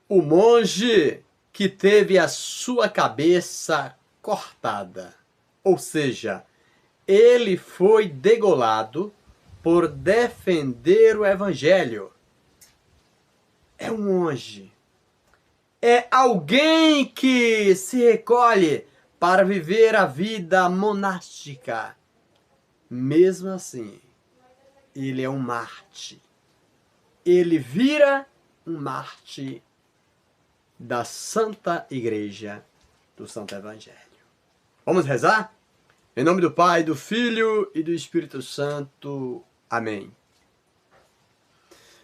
O monge que teve a sua cabeça cortada, ou seja, ele foi degolado por defender o evangelho. É um monge. É alguém que se recolhe para viver a vida monástica. Mesmo assim, ele é um Marte. Ele vira um Marte da Santa Igreja do Santo Evangelho. Vamos rezar? Em nome do Pai, do Filho e do Espírito Santo. Amém.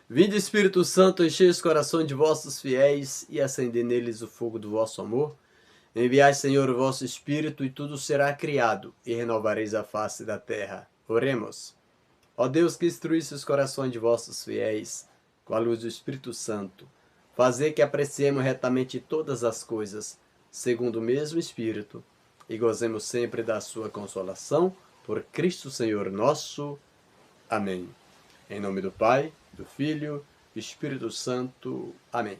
Vinde, Espírito Santo, enchei os corações de vossos fiéis e acendei neles o fogo do vosso amor. Enviai, Senhor, o vosso Espírito e tudo será criado e renovareis a face da terra. Oremos. Ó Deus, que instruísse os corações de vossos fiéis com a luz do Espírito Santo, fazer que apreciemos retamente todas as coisas, segundo o mesmo Espírito, e gozemos sempre da sua consolação, por Cristo Senhor nosso. Amém. Em nome do Pai, do Filho e do Espírito Santo. Amém.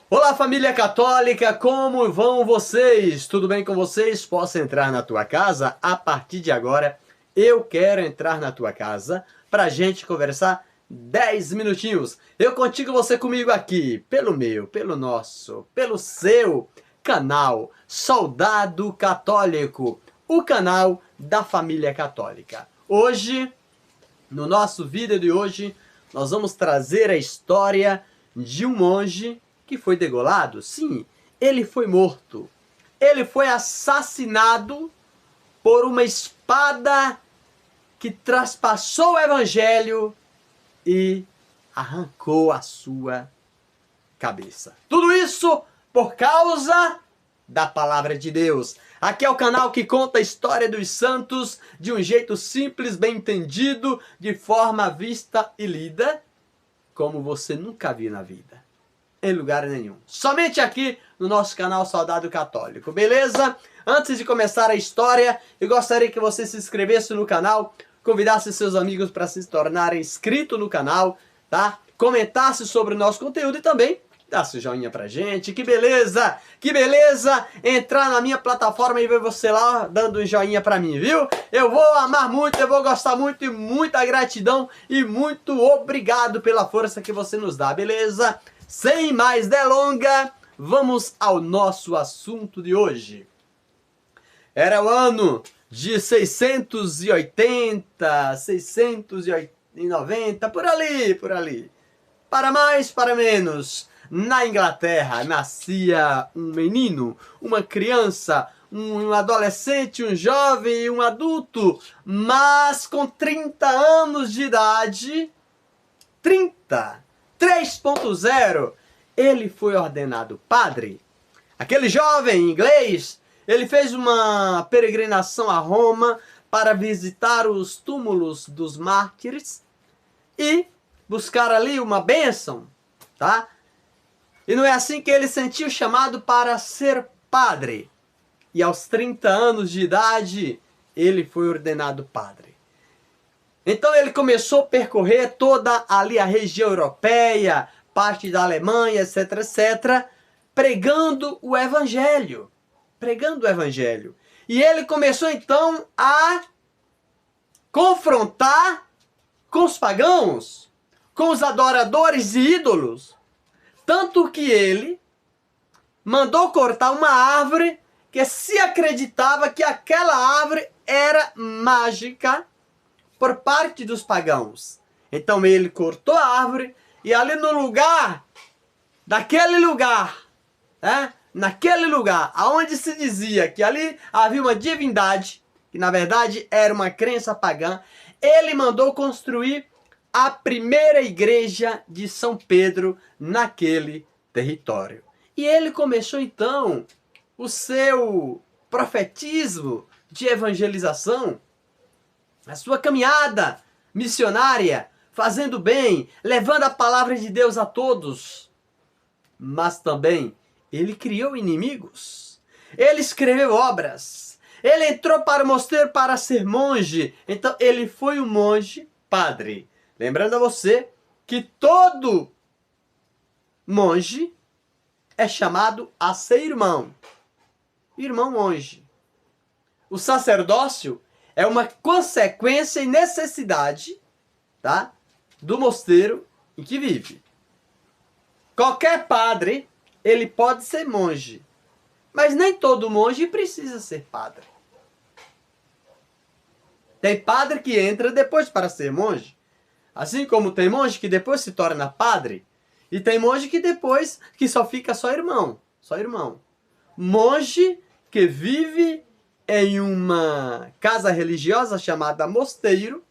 Olá, família católica, como vão vocês? Tudo bem com vocês? Posso entrar na tua casa? A partir de agora, eu quero entrar na tua casa para a gente conversar 10 minutinhos. Eu contigo, você comigo aqui, pelo meu, pelo nosso, pelo seu canal Soldado Católico, o canal da família católica. Hoje, no nosso vídeo de hoje, nós vamos trazer a história de um monge que foi degolado. Sim, ele foi morto. Ele foi assassinado por uma espada que traspassou o evangelho e arrancou a sua cabeça. Tudo isso por causa da palavra de Deus. Aqui é o canal que conta a história dos santos de um jeito simples, bem entendido, de forma vista e lida, como você nunca viu na vida, em lugar nenhum. Somente aqui no nosso canal Soldado Católico, beleza? Antes de começar a história, eu gostaria que você se inscrevesse no canal, convidasse seus amigos para se tornarem inscritos no canal, tá? Comentasse sobre o nosso conteúdo e também dá seu joinha pra gente. Que beleza! Que beleza entrar na minha plataforma e ver você lá dando um joinha pra mim, viu? Eu vou amar muito, eu vou gostar muito e muita gratidão e muito obrigado pela força que você nos dá, beleza? Sem mais delongas, vamos ao nosso assunto de hoje. Era o ano de 680, 690, por ali. Para mais, para menos, na Inglaterra nascia um menino, uma criança, um adolescente, um jovem, um adulto, mas com 30 anos de idade, 3.0, ele foi ordenado padre. Aquele jovem inglês, ele fez uma peregrinação a Roma para visitar os túmulos dos mártires e buscar ali uma bênção, tá? E não é assim que ele sentiu chamado para ser padre. E aos 30 anos de idade, ele foi ordenado padre. Então ele começou a percorrer toda ali a região europeia, parte da Alemanha, etc, etc, pregando o evangelho. E ele começou então a confrontar com os pagãos, com os adoradores de ídolos. Tanto que ele mandou cortar uma árvore que se acreditava que aquela árvore era mágica por parte dos pagãos. Então ele cortou a árvore e ali no lugar, naquele lugar onde se dizia que ali havia uma divindade, que na verdade era uma crença pagã, ele mandou construir a primeira igreja de São Pedro naquele território. E ele começou então o seu profetismo de evangelização, a sua caminhada missionária, fazendo bem, levando a palavra de Deus a todos. Mas também ele criou inimigos, ele escreveu obras, ele entrou para o mosteiro para ser monge, então ele foi um monge padre. Lembrando a você que todo monge é chamado a ser irmão. Irmão monge. O sacerdócio é uma consequência e necessidade, tá, do mosteiro em que vive. Qualquer padre, ele pode ser monge, mas nem todo monge precisa ser padre. Tem padre que entra depois para ser monge, assim como tem monge que depois se torna padre, e tem monge que depois que só fica só irmão, só irmão. Monge que vive em uma casa religiosa chamada mosteiro,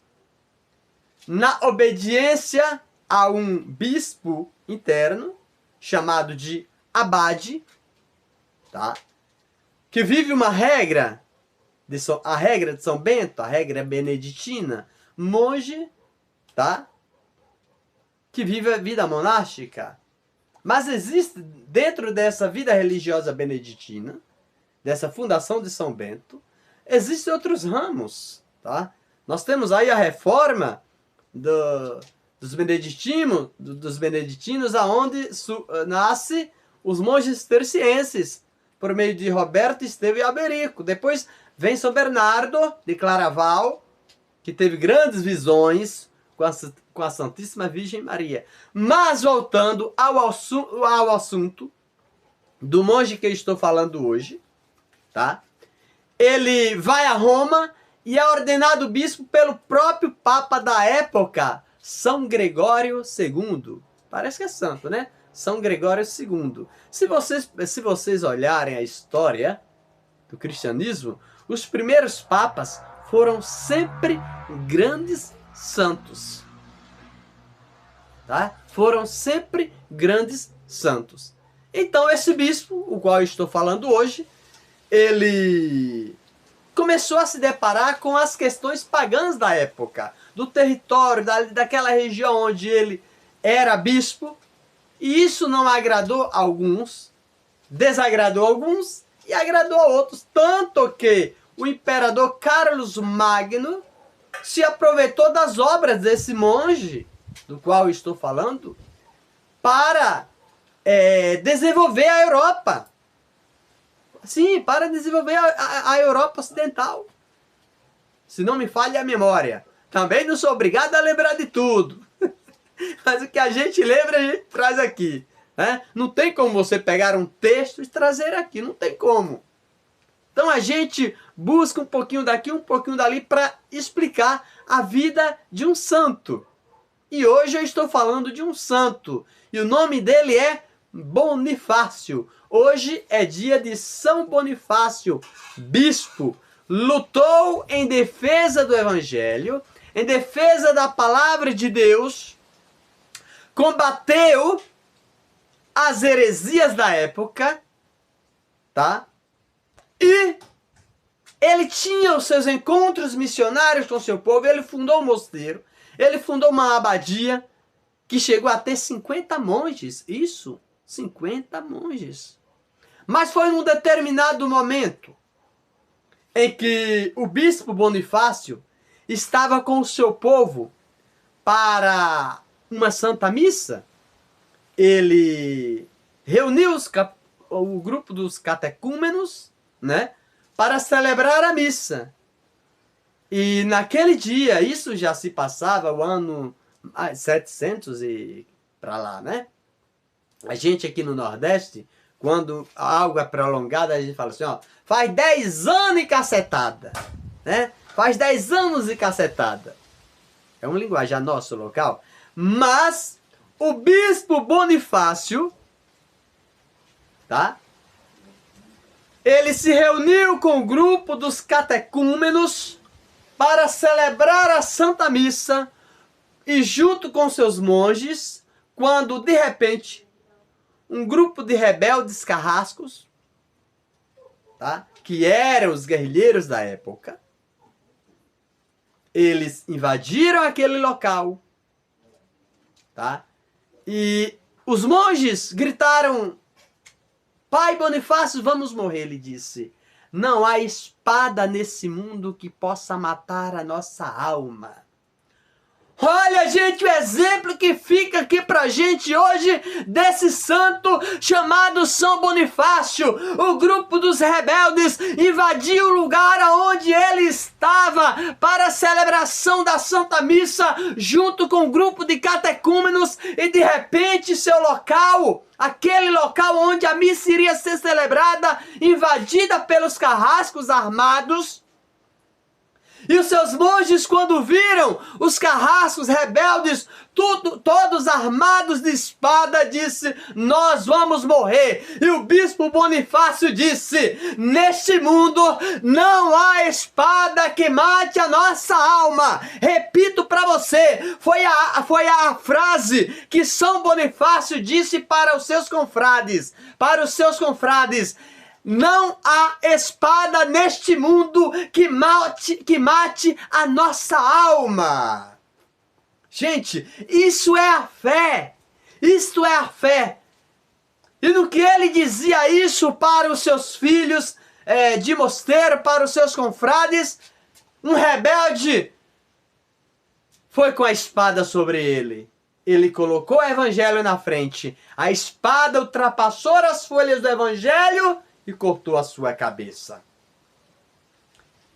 na obediência a um bispo interno, chamado de abade, tá? Que vive uma regra, a regra de São Bento, a regra beneditina, monge, tá? Que vive a vida monástica. Mas existe, dentro dessa vida religiosa beneditina, dessa fundação de São Bento, existem outros ramos, tá? Nós temos aí a reforma dos beneditinos, aonde nasce os monges tercienses, por meio de Roberto, Estevão e Alberico. Depois vem São Bernardo de Claraval, que teve grandes visões com a Santíssima Virgem Maria. Mas voltando ao assunto do monge que eu estou falando hoje, tá? Ele vai a Roma e é ordenado bispo pelo próprio Papa da época, São Gregório II. Parece que é santo, né? São Gregório II. Se vocês olharem a história do cristianismo, os primeiros papas foram sempre grandes santos. Tá? Foram sempre grandes santos. Então esse bispo, o qual eu estou falando hoje, ele começou a se deparar com as questões pagãs da época, do território, daquela região onde ele era bispo, e isso não agradou a alguns, desagradou a alguns e agradou a outros, tanto que o imperador Carlos Magno se aproveitou das obras desse monge, do qual eu estou falando, para desenvolver a Europa. Sim, para desenvolver a Europa Ocidental. Se não me falha a memória. Também não sou obrigado a lembrar de tudo. Mas o que a gente lembra, a gente traz aqui. Né? Não tem como você pegar um texto e trazer aqui. Não tem como. Então a gente busca um pouquinho daqui, um pouquinho dali para explicar a vida de um santo. E hoje eu estou falando de um santo. E o nome dele é Bonifácio. Hoje é dia de São Bonifácio, bispo. Lutou em defesa do Evangelho, em defesa da palavra de Deus, combateu as heresias da época, tá? E ele tinha os seus encontros missionários com o seu povo, ele fundou um mosteiro, ele fundou uma abadia que chegou a ter 50 monges. Isso, 50 monges. Mas foi num determinado momento em que o bispo Bonifácio estava com o seu povo para uma santa missa. Ele reuniu o grupo dos catecúmenos, né, para celebrar a missa. E naquele dia, isso já se passava o ano 700 e para lá, né? A gente aqui no Nordeste, quando algo é prolongado, a gente fala assim, ó, faz 10 anos e cacetada, né? Faz 10 anos e cacetada. É um linguajar nosso local. Mas o bispo Bonifácio, tá? Ele se reuniu com o grupo dos catecúmenos para celebrar a Santa Missa e junto com seus monges, quando de repente um grupo de rebeldes carrascos, tá? Que eram os guerrilheiros da época, eles invadiram aquele local, tá? E os monges gritaram: Pai Bonifácio, vamos morrer, ele disse. Não há espada nesse mundo que possa matar a nossa alma. Olha, gente, o exemplo que fica aqui pra gente hoje desse santo chamado São Bonifácio. O grupo dos rebeldes invadiu o lugar onde ele estava para a celebração da Santa Missa junto com um grupo de catecúmenos e de repente seu local, aquele local onde a missa iria ser celebrada, invadida pelos carrascos armados. E os seus monges, quando viram os carrascos rebeldes, todos armados de espada, disse: nós vamos morrer. E o bispo Bonifácio disse: neste mundo não há espada que mate a nossa alma. Repito para você, foi a frase que São Bonifácio disse para os seus confrades. Não há espada neste mundo que mate a nossa alma. Gente, isso é a fé. Isto é a fé. E no que ele dizia isso para os seus filhos de mosteiro, para os seus confrades, um rebelde foi com a espada sobre ele. Ele colocou o evangelho na frente. A espada ultrapassou as folhas do evangelho e cortou a sua cabeça.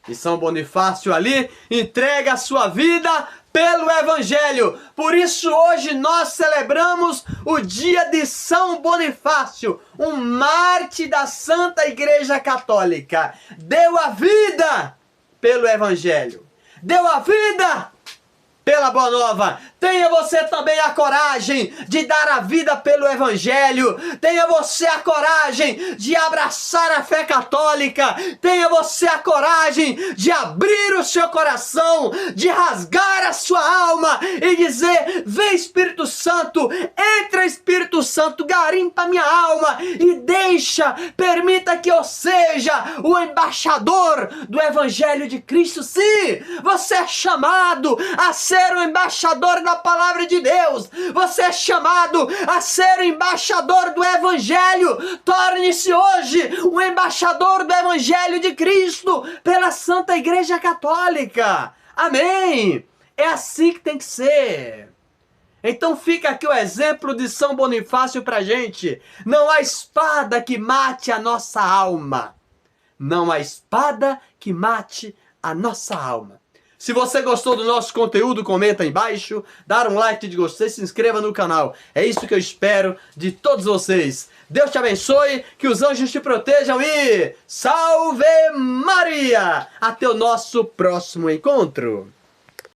E São Bonifácio ali entrega a sua vida pelo Evangelho. Por isso hoje nós celebramos o dia de São Bonifácio, um mártir da Santa Igreja Católica. Deu a vida pelo Evangelho. Deu a vida pela Boa Nova. Tenha você também a coragem de dar a vida pelo Evangelho. Tenha você a coragem de abraçar a fé católica. Tenha você a coragem de abrir o seu coração, de rasgar a sua alma e dizer: vem Espírito Santo, entra Espírito Santo, garimpa minha alma e permita que eu seja o embaixador do Evangelho de Cristo. Sim, você é chamado a ser o embaixador da palavra de Deus. Você é chamado a ser o embaixador do Evangelho. Torne-se hoje um embaixador do Evangelho de Cristo pela Santa Igreja Católica. Amém? É assim que tem que ser. Então fica aqui o exemplo de São Bonifácio pra gente. Não há espada que mate a nossa alma. Não há espada que mate a nossa alma. Se você gostou do nosso conteúdo, comenta aí embaixo, dá um like de gostei, se inscreva no canal. É isso que eu espero de todos vocês. Deus te abençoe, que os anjos te protejam e salve Maria! Até o nosso próximo encontro.